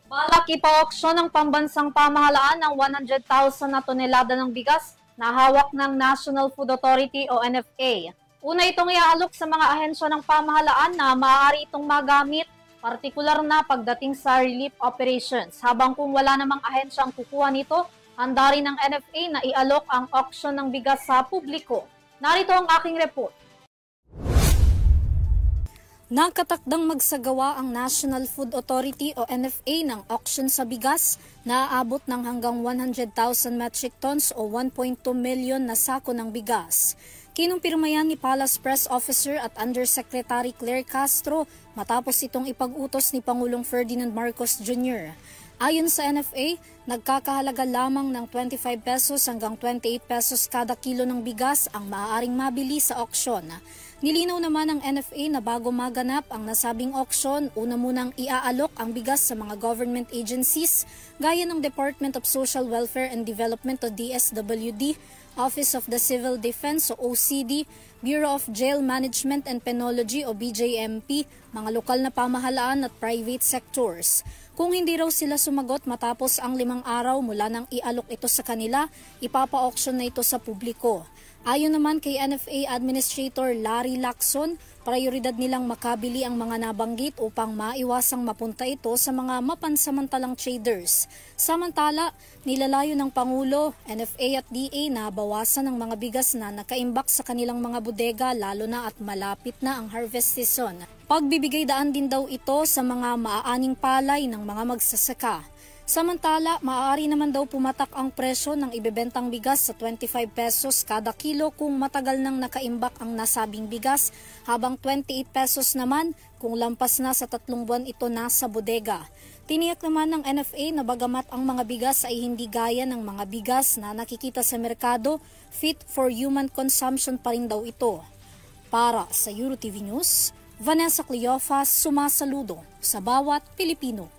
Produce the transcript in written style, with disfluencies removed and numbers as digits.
Balak ipa-auksyon ng pambansang pamahalaan ng 100,000 na tonelada ng bigas na hawak ng National Food Authority o NFA. Una itong iaalok sa mga ahensya ng pamahalaan na maaari itong magamit, partikular na pagdating sa relief operations. Habang kung wala namang ahensya ang kukuha nito, handa rin ng NFA na ialok ang auksyon ng bigas sa publiko. Narito ang aking report. Nakatakdang magsagawa ang National Food Authority o NFA ng auction sa bigas na aabot ng hanggang 100,000 metric tons o 1.2 million na sako ng bigas. Kinumpirma yan ni Palace Press Officer at Undersecretary Claire Castro matapos itong ipag-utos ni Pangulong Ferdinand Marcos Jr. Ayon sa NFA, nagkakahalaga lamang ng 25 pesos hanggang 28 pesos kada kilo ng bigas ang maaaring mabili sa auksyon. Nilinaw naman ng NFA na bago maganap ang nasabing auksyon, una munang iaalok ang bigas sa mga government agencies gaya ng Department of Social Welfare and Development o DSWD, Office of the Civil Defense o OCD, Bureau of Jail Management and Penology o BJMP, mga lokal na pamahalaan at private sectors. Kung hindi raw sila sumagot matapos ang 5 araw mula nang ialok ito sa kanila, ipapa-auction na ito sa publiko. Ayon naman kay NFA Administrator Larry Lacson, prioridad nilang makabili ang mga nabanggit upang maiwasang mapunta ito sa mga mapansamantalang traders. Samantala, nilalayo ng Pangulo, NFA at DA na bawasan ang mga bigas na nakaimbak sa kanilang mga bodega lalo na at malapit na ang harvest season. Pagbibigay daan din daw ito sa mga maaaning palay ng mga magsasaka. Samantala, maaari naman daw pumatak ang presyo ng ibebentang bigas sa 25 pesos kada kilo kung matagal nang nakaimbak ang nasabing bigas, habang 28 pesos naman kung lampas na sa 3 buwan ito nasa bodega. Tiniyak naman ng NFA na bagamat ang mga bigas ay hindi gaya ng mga bigas na nakikita sa merkado, fit for human consumption pa rin daw ito. Para sa EuroTV News, Vanessa Cleofas, sumasaludo sa bawat Pilipino.